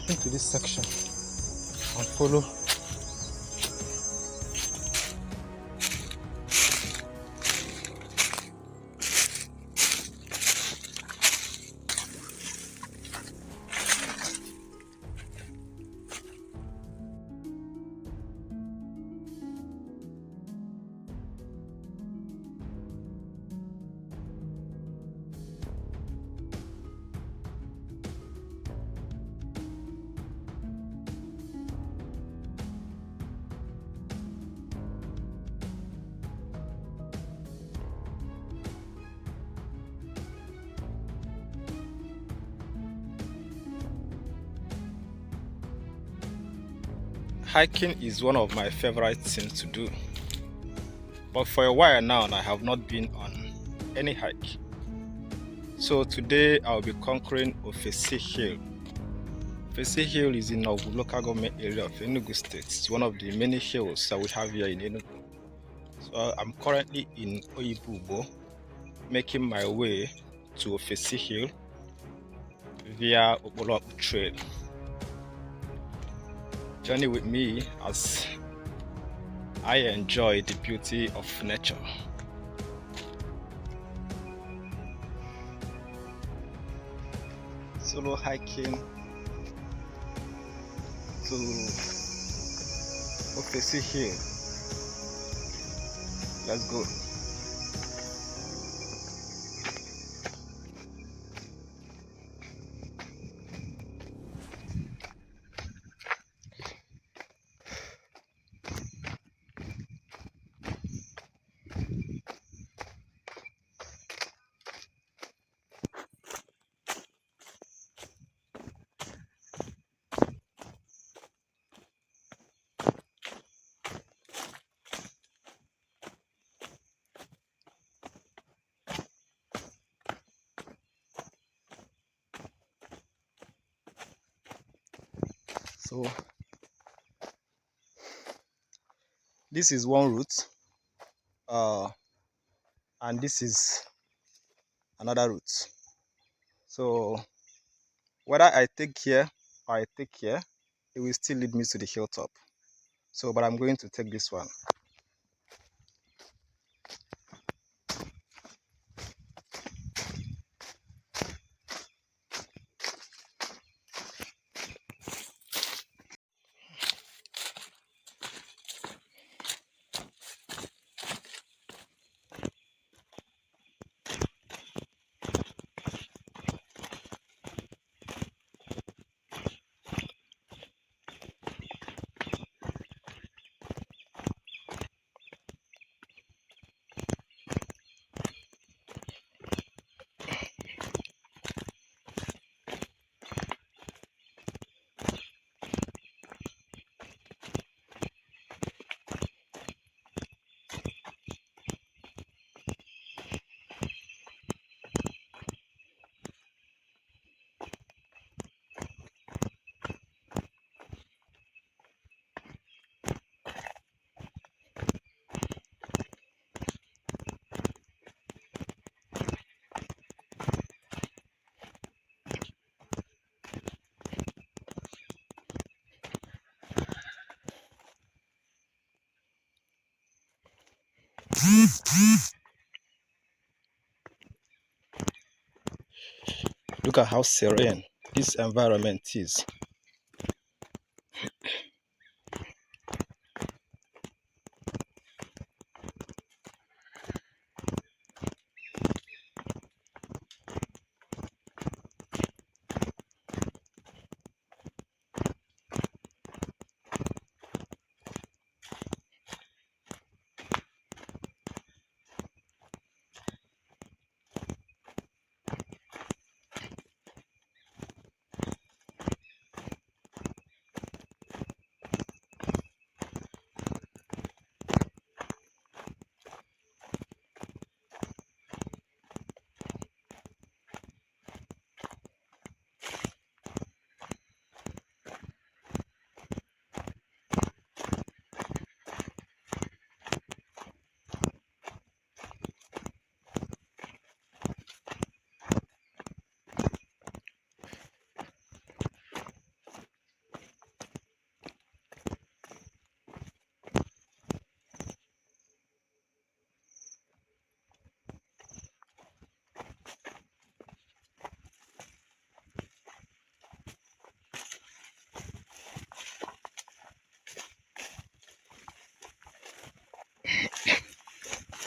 into this section and follow. Hiking is one of my favorite things to do, but for a while now I have not been on any hike. So today I'll be conquering Ofesi Hill. Ofesi Hill is in Ogu local government area of Enugu State. It's one of the many hills that we have here in Enugu. So I'm currently in Oyibubo, making my way to Ofesi Hill via Opolop Trail. Journey with me as I enjoy the beauty of nature. Solo hiking to Ofesi Hill. Let's go. So this is one route, and this is another route. So whether I take here or I take here, it will still lead me to the hilltop. So, but I'm going to take this one. Look at how serene this environment is.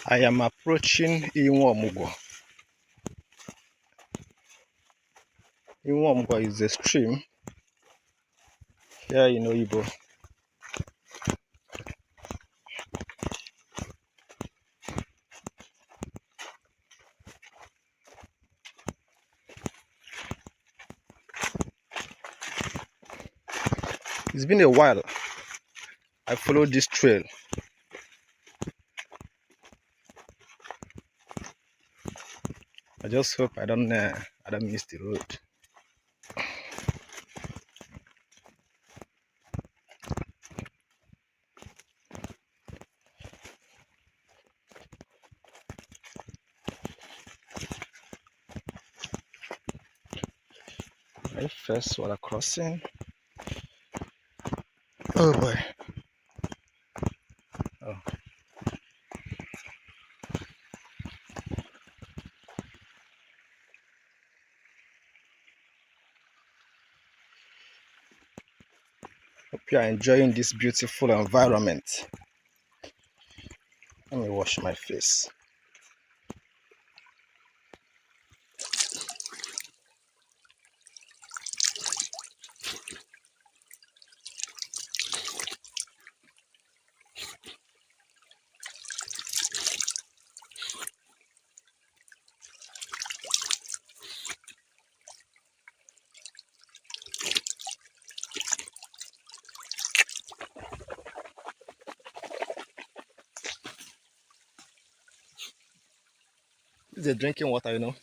I am approaching Inwomugo. Inwomugo is a stream here in Oyibo. It's been a while I followed this trail. I just hope I don't miss the road. My first water crossing. Oh boy. Oh. Hope you are enjoying this beautiful environment. Let me wash my face. This is a drinking water, you know.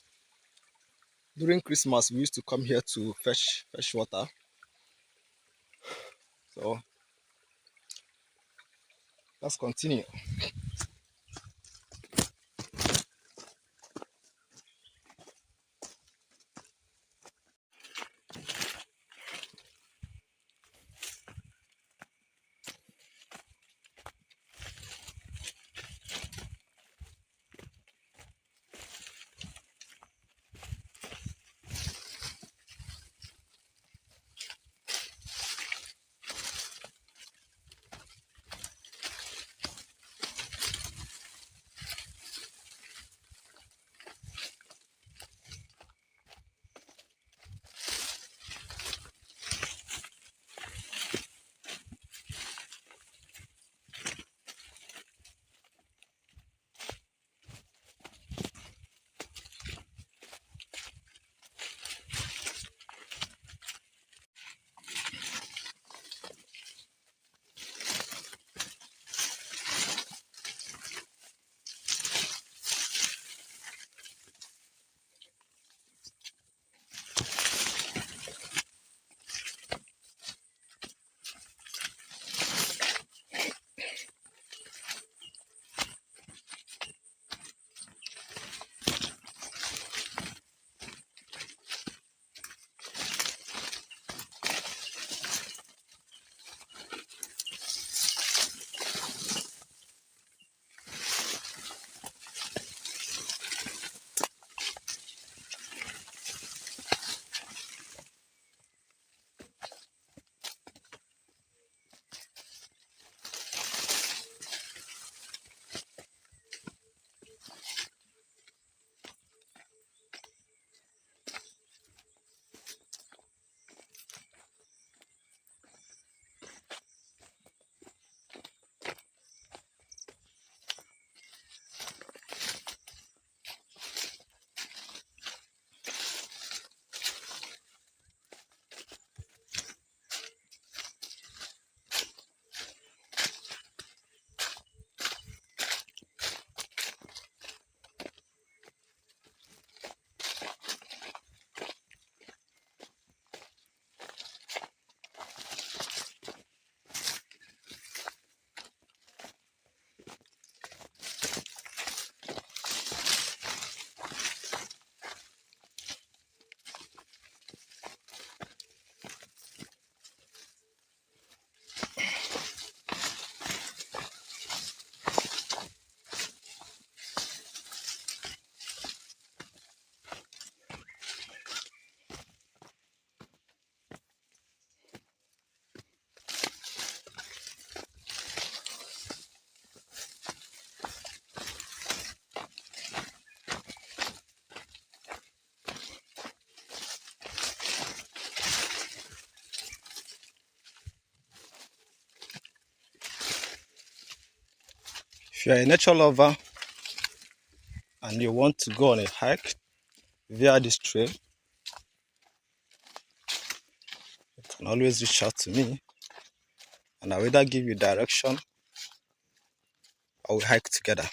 During Christmas, we used to come here to fetch water. So let's continue. If you're a nature lover and you want to go on a hike via this trail, you can always reach out to me and I'll either give you direction or we hike together.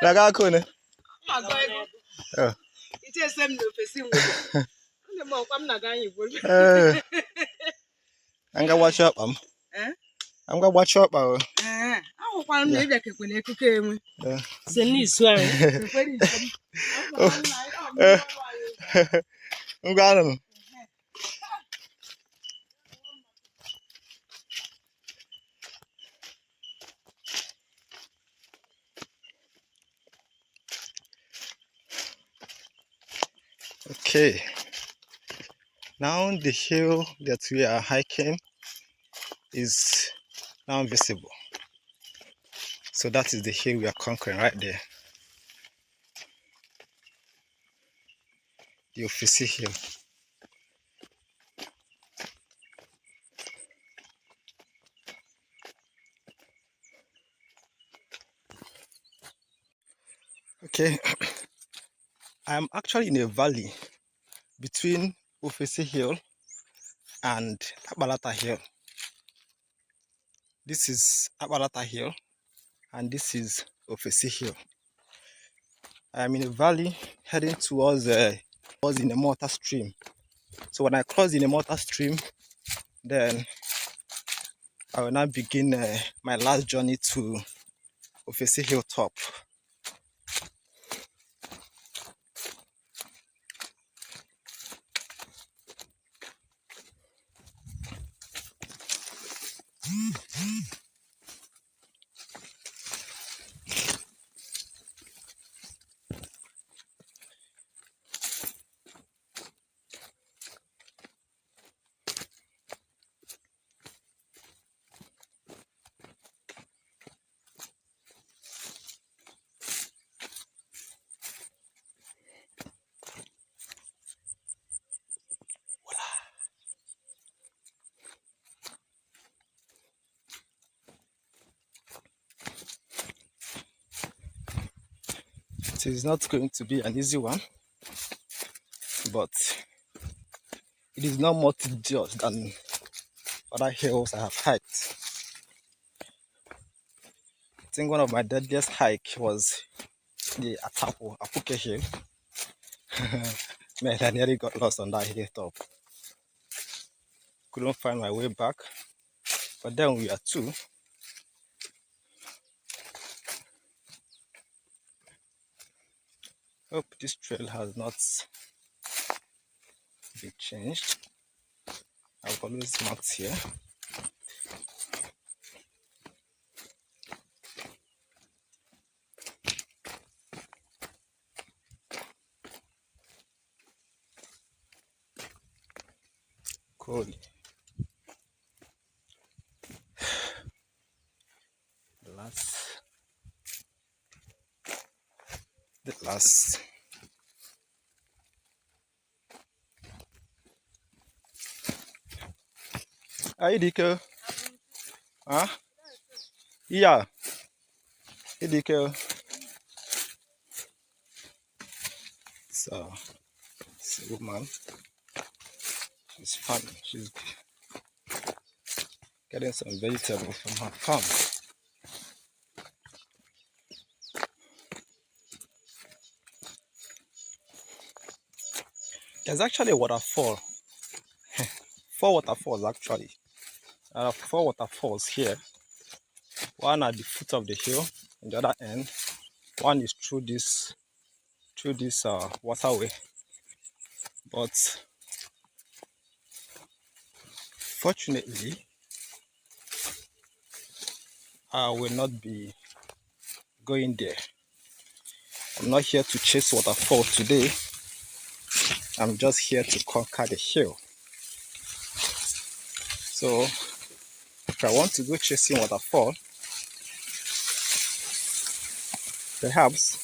Laga kone. Oh. I'm gonna watch up. I'm gonna watch up. Okay, now the hill that we are hiking is now visible. So that is the hill we are conquering right there. The Ofisi Hill. Okay, I'm actually in a valley between Ofisi Hill and Abalata Hill. This is Abalata Hill and this is Ofisi Hill. I am in a valley heading towards the Inemota stream. So when I cross the Inemota stream, then I will now begin my last journey to Ofisi Hill top. So it's not going to be an easy one, but it is not more tedious than other hills I have hiked. I think one of my deadliest hike was the Apuke Hill. Man, I nearly got lost on that hilltop. Couldn't find my way back, but then we are two. Hope this trail has not been changed. I've always marked here. Cool. The last. Hi, Diko. Huh? Yeah. Hey, Diko. So, it's a woman. She's farming. She's getting some vegetables from her farm. There's actually a waterfall. 4 waterfalls actually. There are 4 waterfalls here. One at the foot of the hill, on the other end. One is through this waterway. But fortunately, I will not be going there. I'm not here to chase waterfalls today. I'm just here to conquer the hill. So if I want to go chasing waterfall, perhaps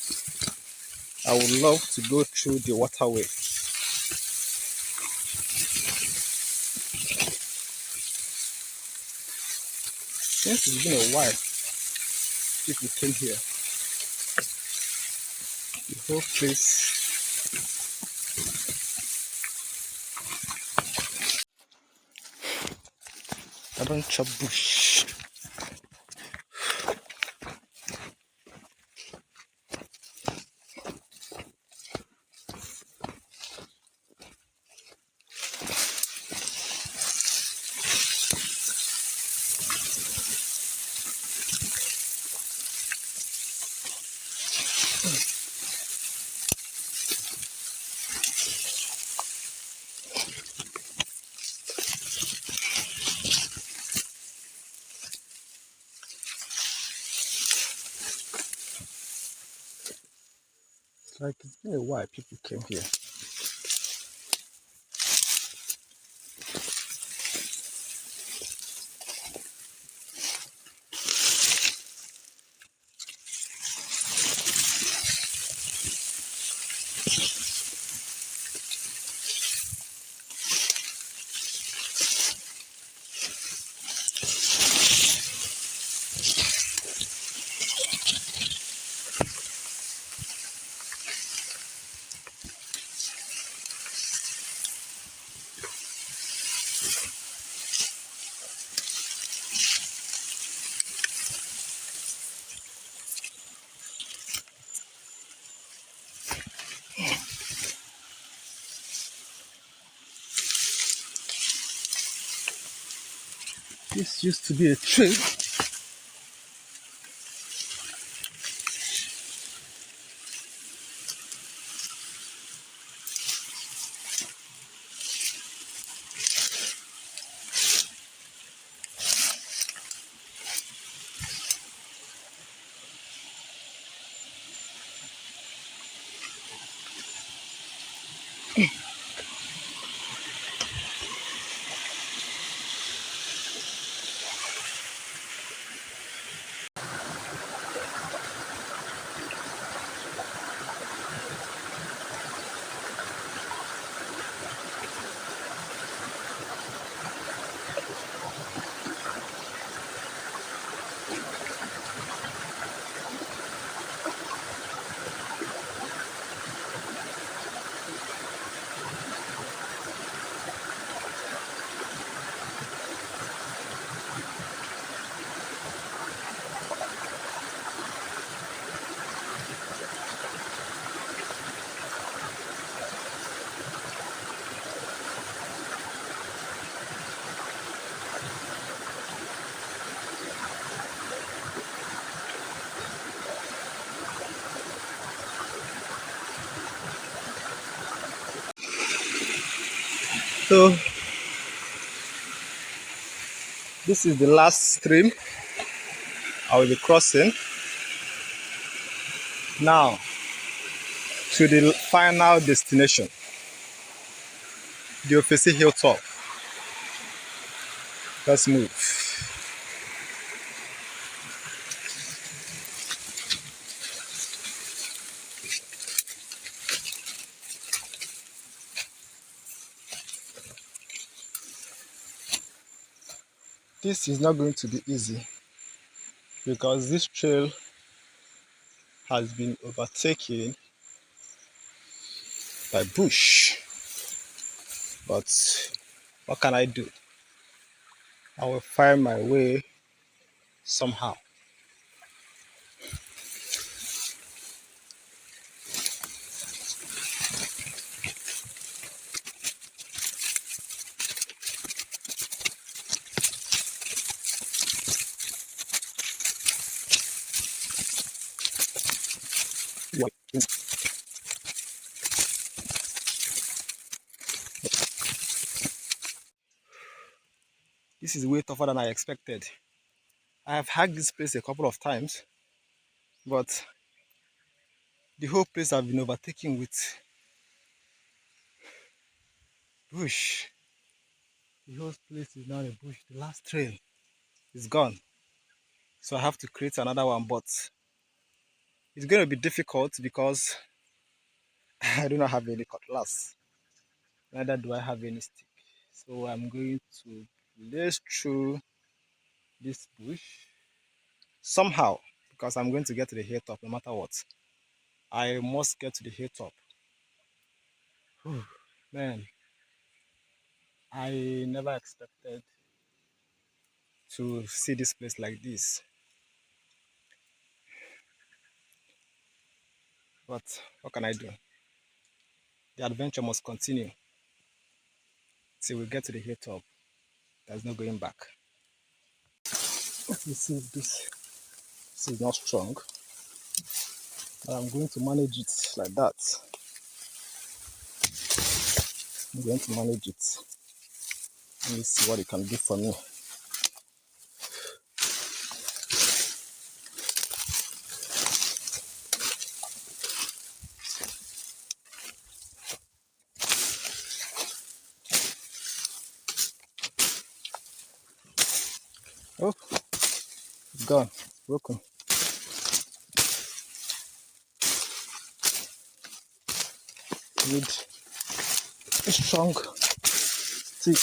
I would love to go through the waterway. Since it's been a while people came here, the whole place I don't chop bush. Like it's been a while people came here. This used to be a tree. So this is the last stream I will be crossing now to the final destination, the Ofesi Hilltop. Let's move. This is not going to be easy because this trail has been overtaken by bush. But what can I do? I will find my way somehow. This is way tougher than I expected. I have hacked this place a couple of times, but the whole place has been overtaken with bush. The whole place is now a bush. The last trail is gone. So I have to create another one, but it's going to be difficult because I do not have any cutlass. Neither do I have any stick. So I'm going to lace through this bush somehow because I'm going to get to the hilltop no matter what. I must get to the hilltop. Man, I never expected to see this place like this. But what can I do? The adventure must continue till we get to the hilltop. There's no going back. Let me see if this is not strong. But I'm going to manage it like that. I'm going to manage it. Let me see what it can do for me. Oh, it's gone. It's broken. Need a strong stick.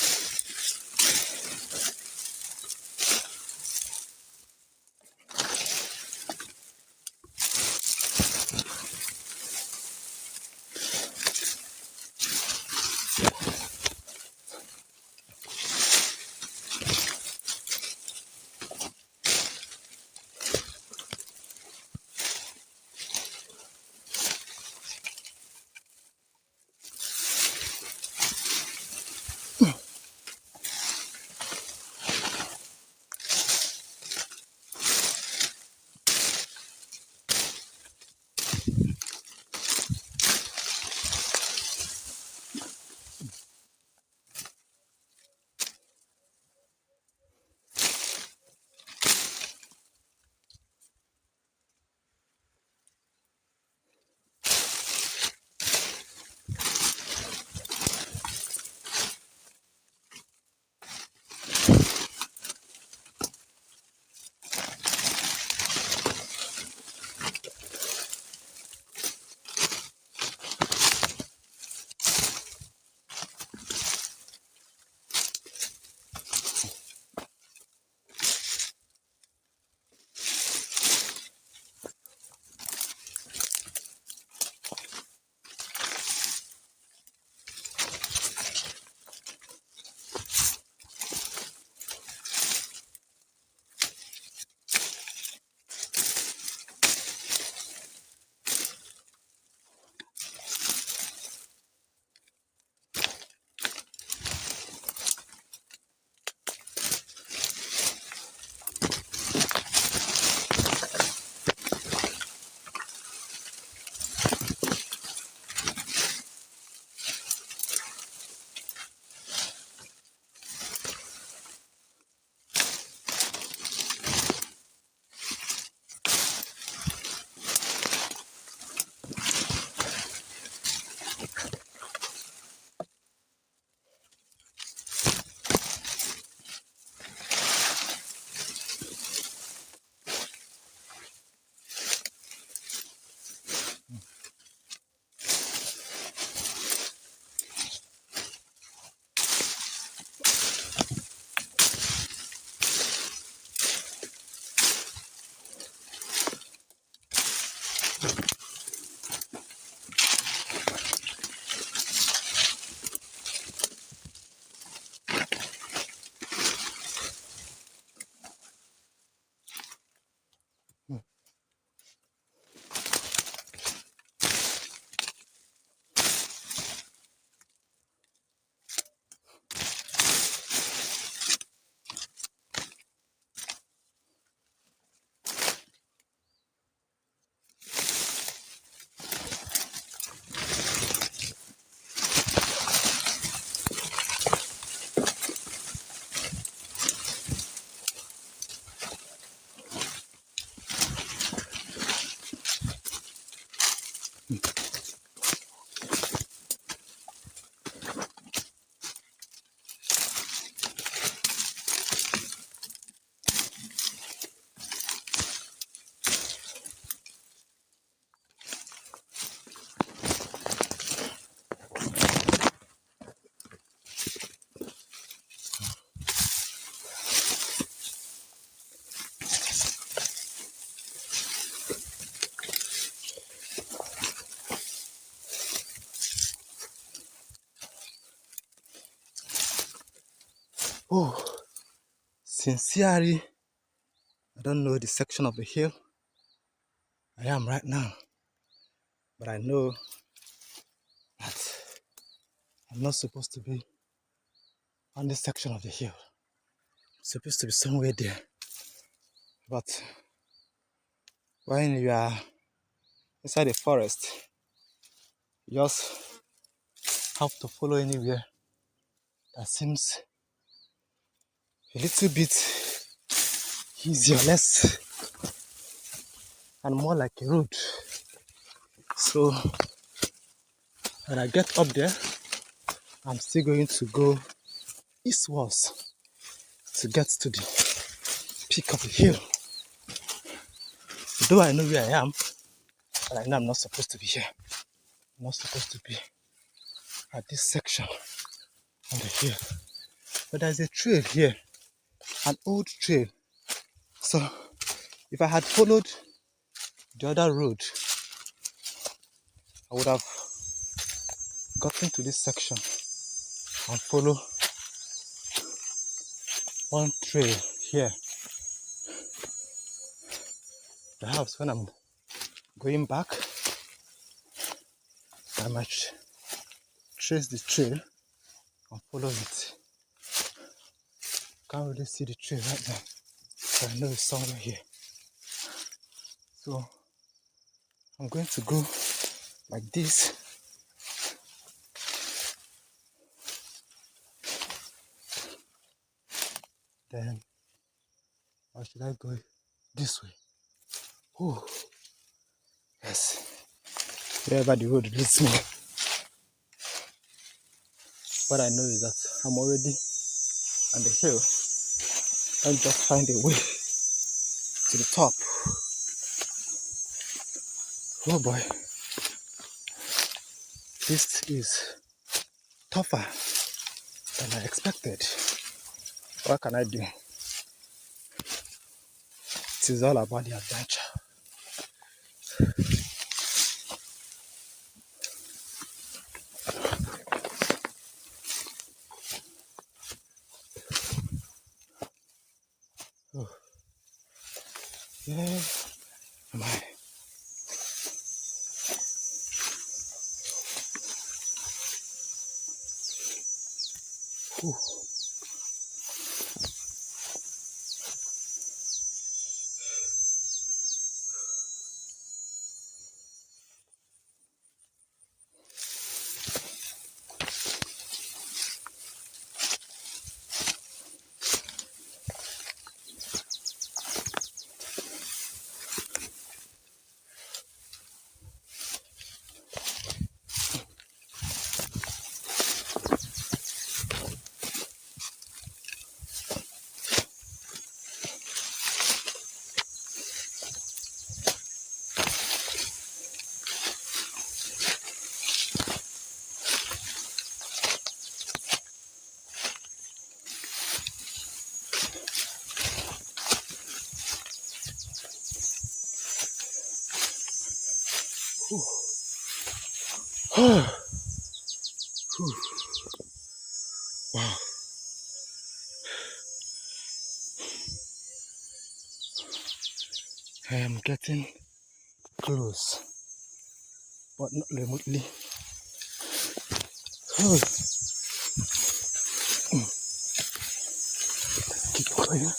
Oh, sincerely, I don't know the section of the hill I am right now, but I know that I'm not supposed to be on this section of the hill. I'm supposed to be somewhere there. But when you are inside the forest, you just have to follow anywhere that seems a little bit easier, less, and more like a road. So when I get up there, I'm still going to go eastwards to get to the peak of the hill. Though I know where I am, but I know I'm not supposed to be here. I'm not supposed to be at this section on the hill. But there's a trail here, an old trail. So if I had followed the other road, I would have gotten to this section and follow one trail here. Perhaps when I'm going back, I might trace the trail and follow it. Can't really see the trail right now, but I know it's somewhere here. So I'm going to go like this. Then, or should I go this way? Oh, yes. Wherever the road leads me. What I know is that I'm already on the hill and just find a way to the top. Oh boy, this is tougher than I expected. What can I do? It is all about the adventure. Oh, yeah, am I? Ooh. Wow. I am getting close, but not remotely. Oh. Keep going.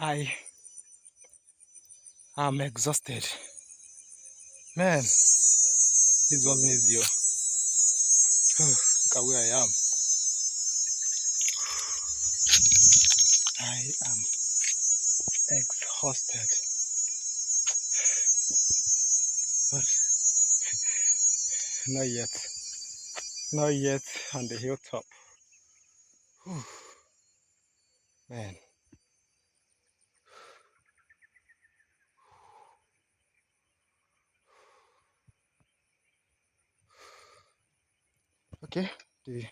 I am exhausted. Man, this wasn't easy. Look at where I am. I am exhausted. But not yet. Not yet on the hilltop. Whew. Man. Okay, the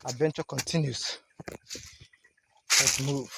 adventure continues. Let's move.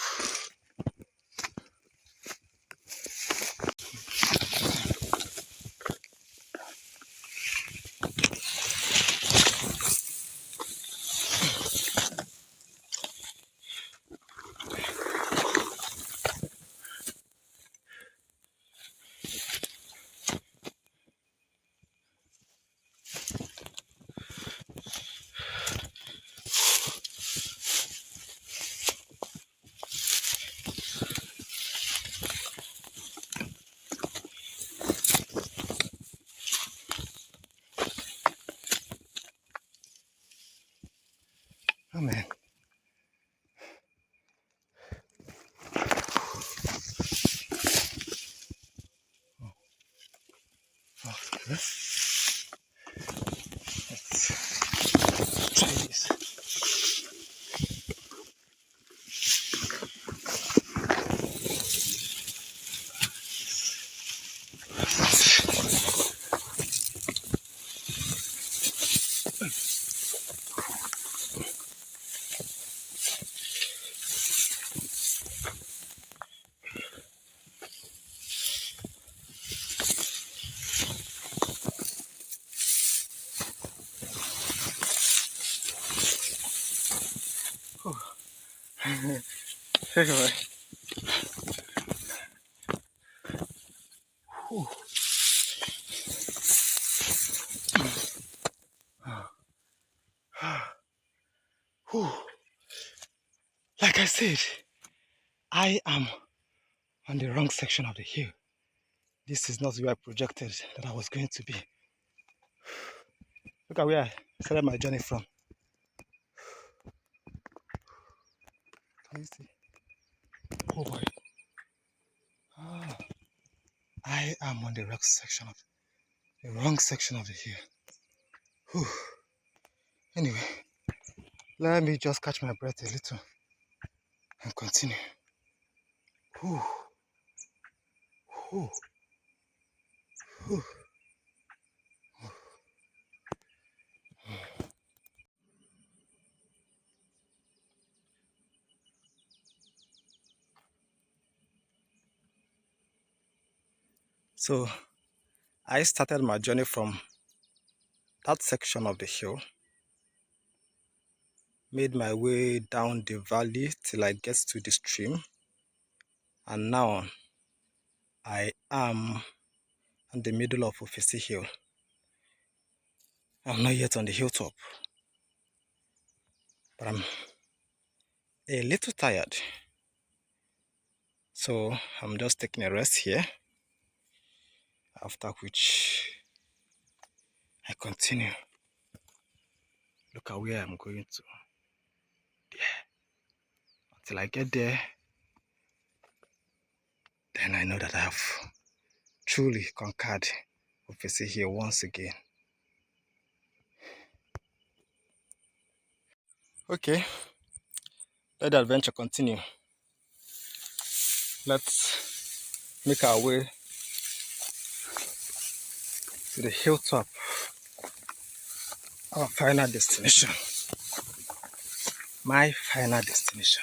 Oh man. Okay. Let's try this. Anyway. Whew. Whew. Like I said, I am on the wrong section of the hill. This is not where I projected that I was going to be. Look at where I started my journey from. Can you see? Oh boy. Ah, I am on the wrong section of the hill. Whew. Anyway, let me just catch my breath a little and continue. Whew. Whew. Whew. So I started my journey from that section of the hill, made my way down the valley till I get to the stream, and now I am in the middle of Ofesi Hill. I'm not yet on the hilltop, but I'm a little tired. So I'm just taking a rest here, after which I continue. Look at where I'm going to. There. Until I get there, then I know that I have truly conquered Ofesi Hill once again. Okay, let the adventure continue. Let's make our way to the hilltop, our final destination. My final destination.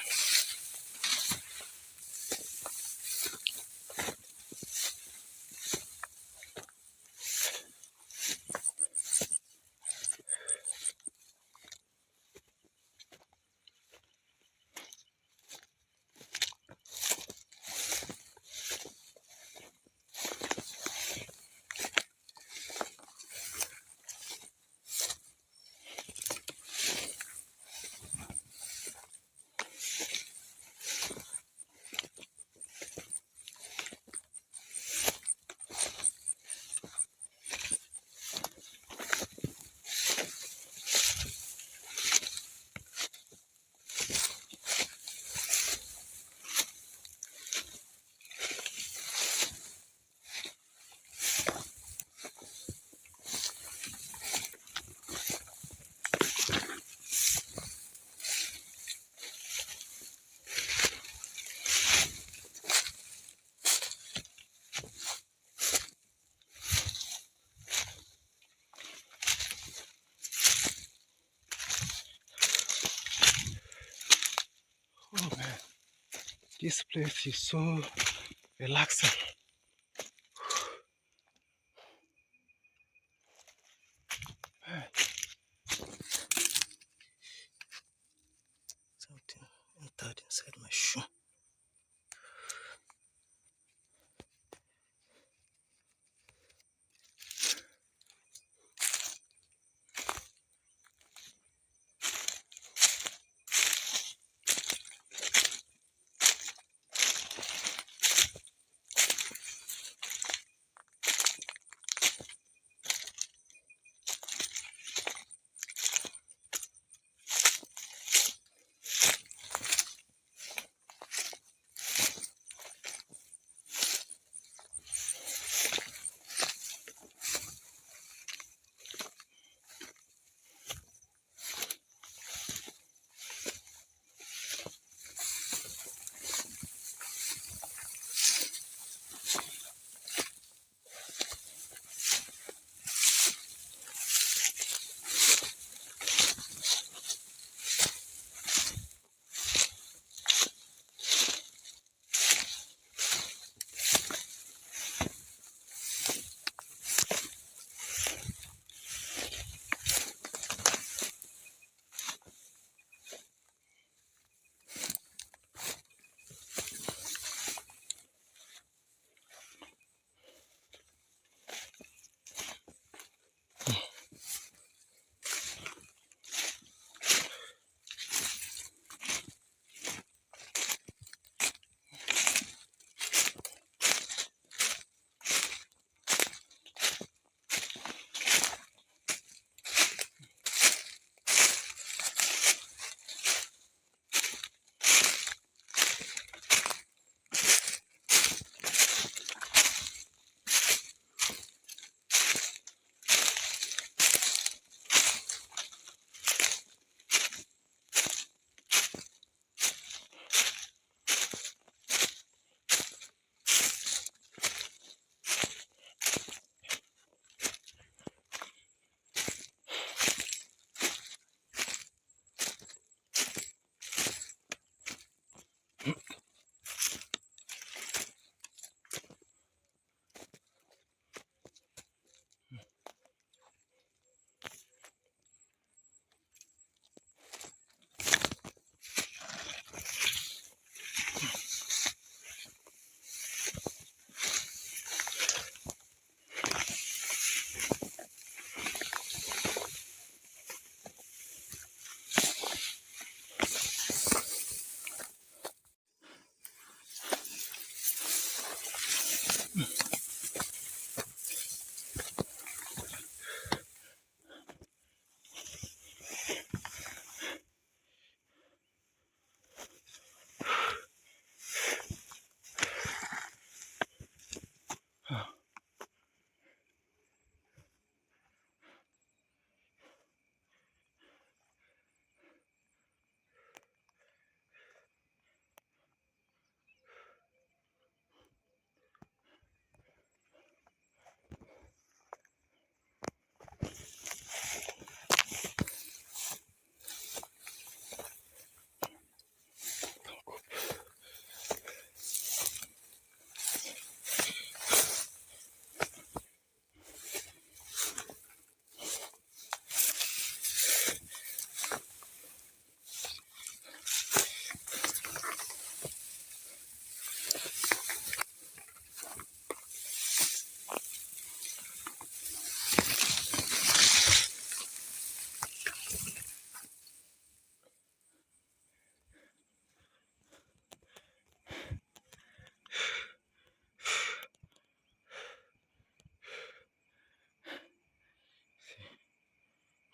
This place is so relaxing. Something entered inside my shoe.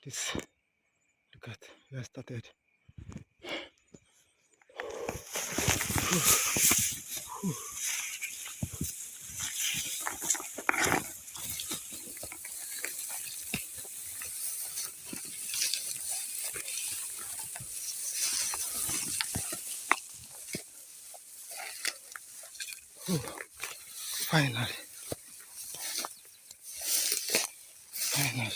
This, look at, we have started. Finally, finally.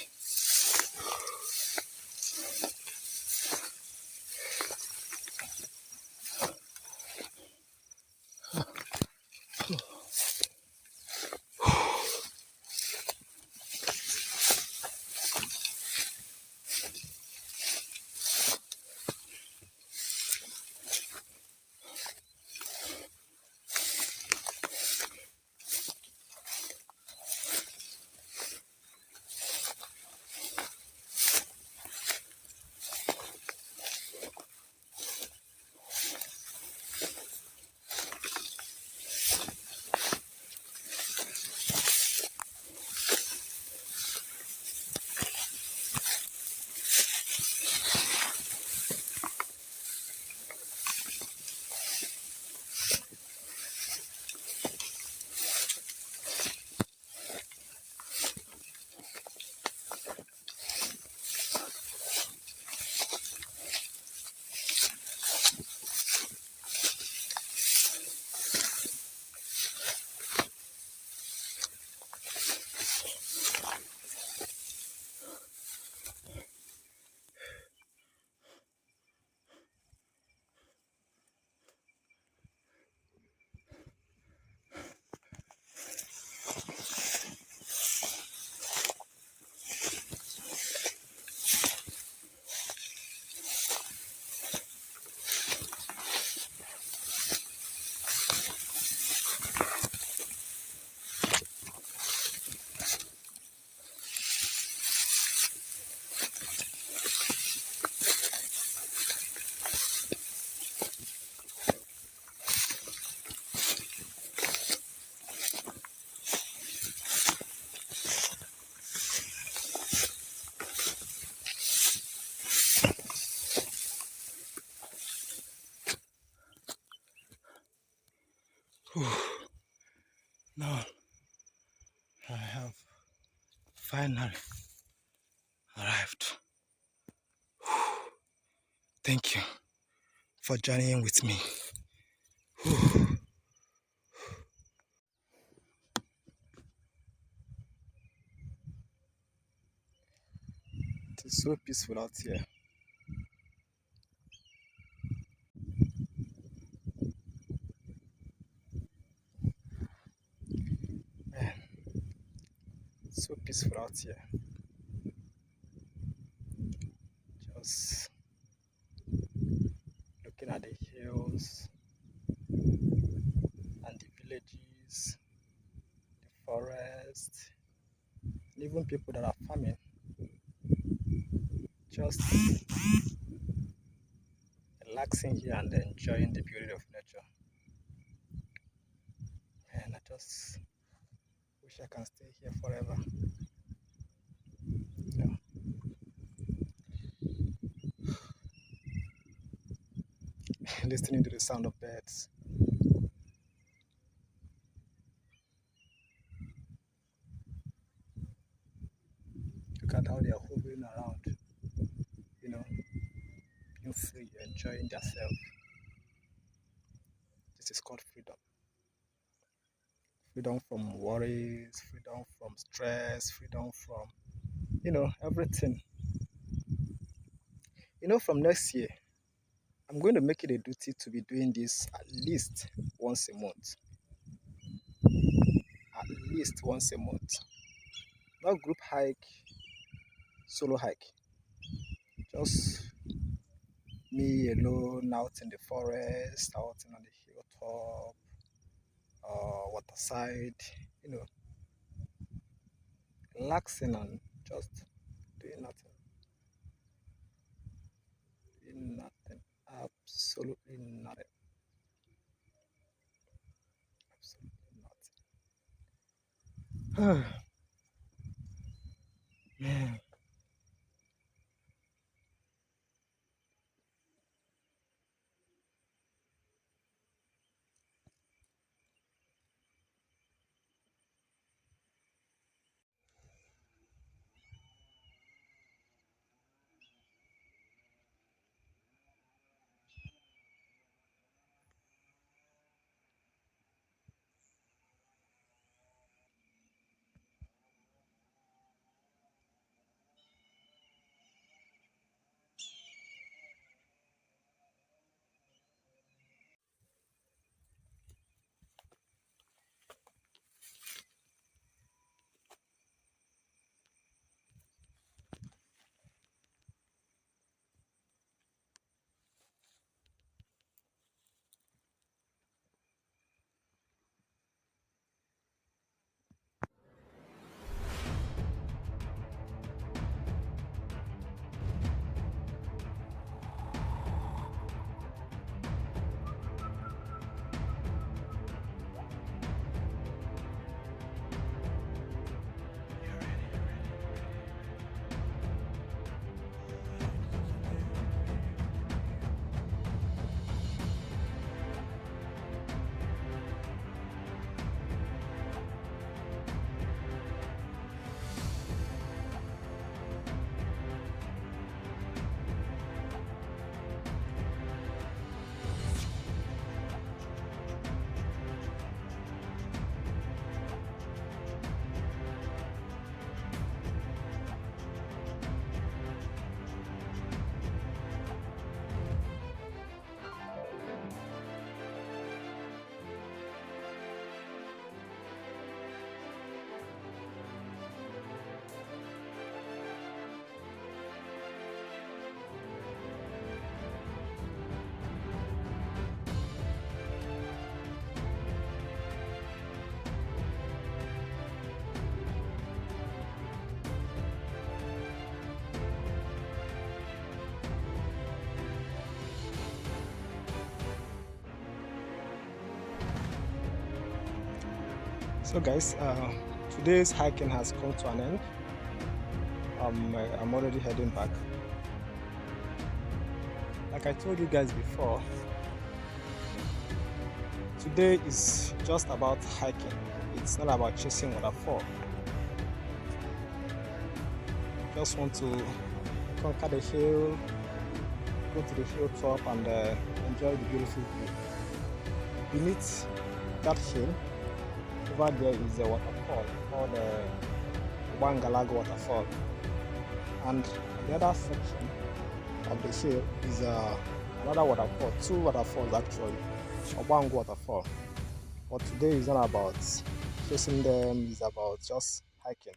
Whew. Now I have finally arrived. Thank you for journeying with me. It is so peaceful out here. Man, it's so peaceful out here. Just looking at the hills and the villages, the forest, and even people that are farming. Just relaxing here and enjoying the beauty of nature. And I just wish I can stay here forever. You know, listening to the sound of birds. Look at how they are hovering around, you know, being free, enjoying themselves. This is called freedom. Freedom from worries, freedom from stress, freedom from, everything. From next year, I'm going to make it a duty to be doing this at least once a month. At least once a month. Not group hike, solo hike. Just me alone out in the forest, out on the hilltop, waterside, you know, relaxing and just doing nothing. Doing nothing. Absolutely nothing. Absolutely nothing. Man. So guys, today's hiking has come to an end. I'm already heading back. Like I told you guys before, Today is just about hiking. It's not about chasing waterfall. Just want to conquer the hill, go to the hilltop and enjoy the beautiful view. Beneath that hill, over there is a waterfall called the Wangalag waterfall. And on the other section of the hill is another waterfall, two waterfalls actually, Obang waterfall. But today is not about chasing them, it's about just hiking.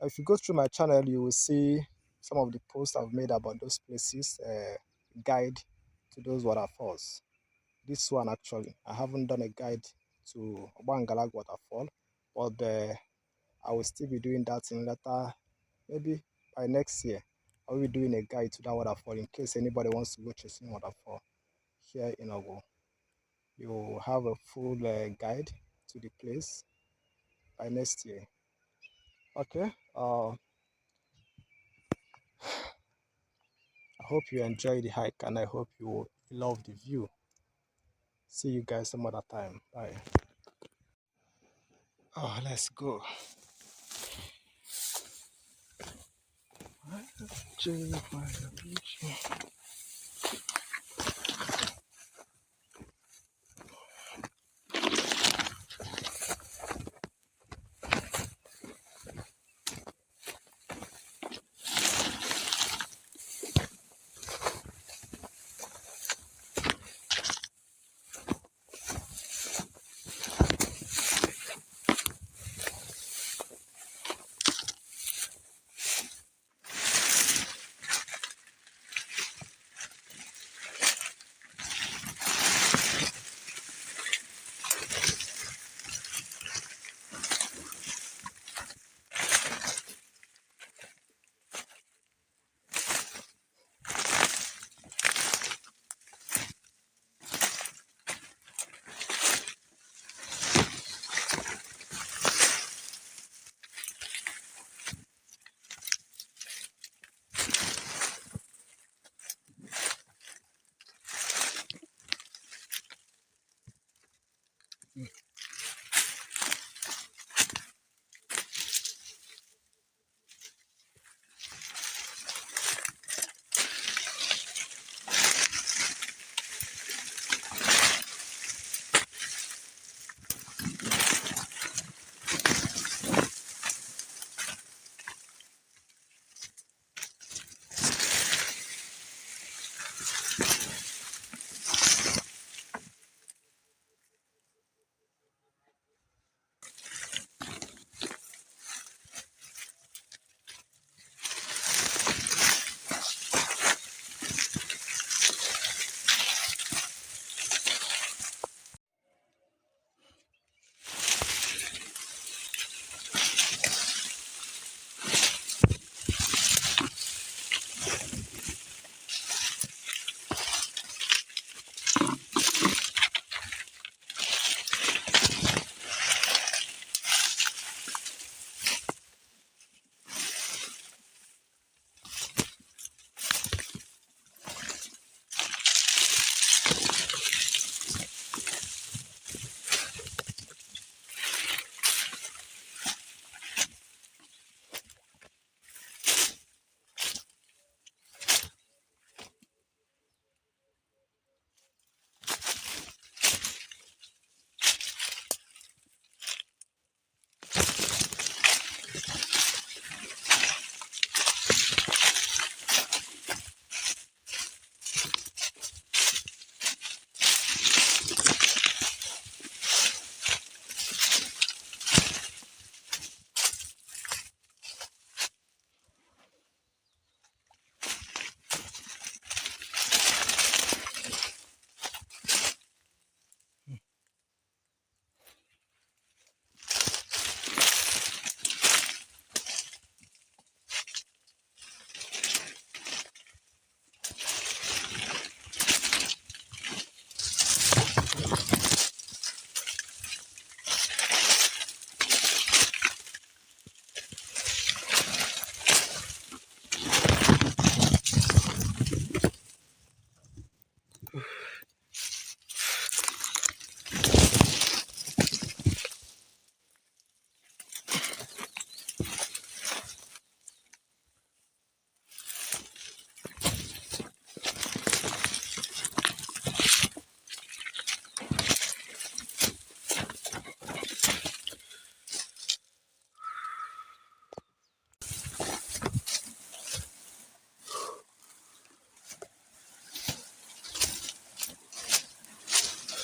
If you go through my channel, you will see some of the posts I've made about those places, guide to those waterfalls. This one actually, I haven't done a guide to Obangalag waterfall, but I will still be doing that in later, maybe by next year. I will be doing a guide to that waterfall in case anybody wants to go chasing waterfall here in Ogo. You will have a full guide to the place by next year. Okay. I hope you enjoy the hike and I hope you love the view. See you guys some other time. Bye. Oh, let's go.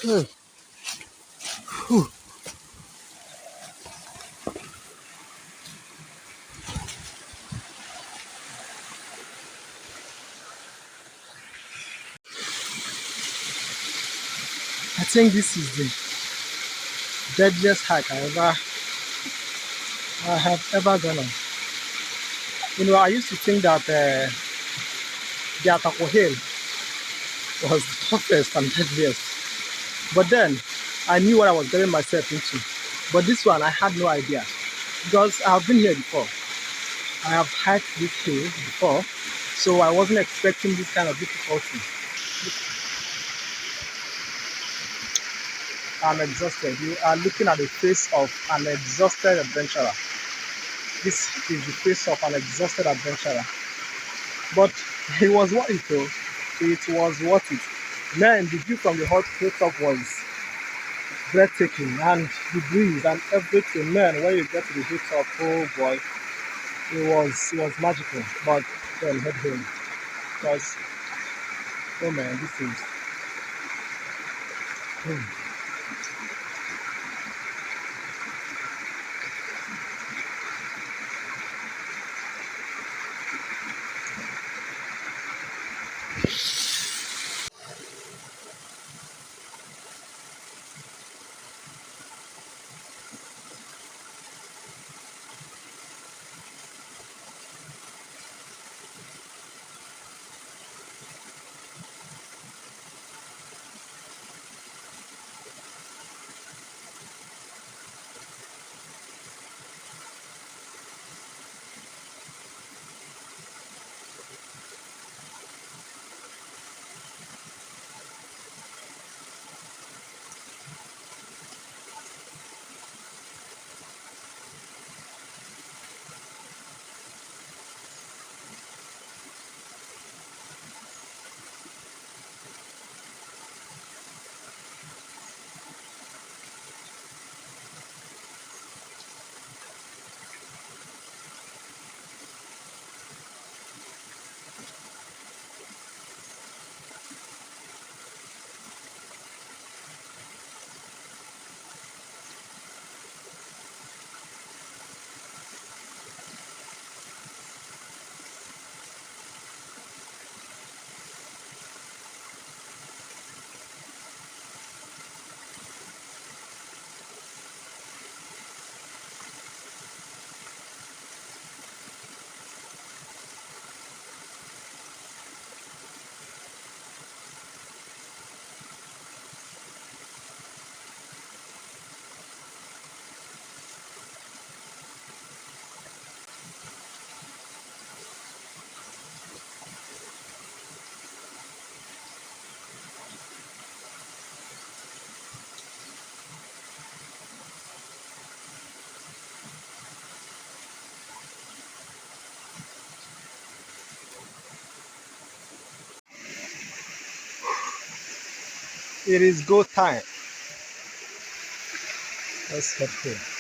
Hmm. Whew. I think this is the deadliest hike I have ever gone on. You know, I used to think that the Atako Hill was the toughest and deadliest. But then I knew what I was getting myself into. But this one, I had no idea because I've been here before. I have hiked this hill before, so I wasn't expecting this kind of difficulty. I'm exhausted. You are looking at the face of an exhausted adventurer. This is the face of an exhausted adventurer. But it was worth it though. It was worth it. Man, the view from the hot hilltop was breathtaking, and the breeze and everything. Man, when you get to the hilltop, oh boy, it was magical. But then head home because oh man, this is hmm. It is go time. Let's head home.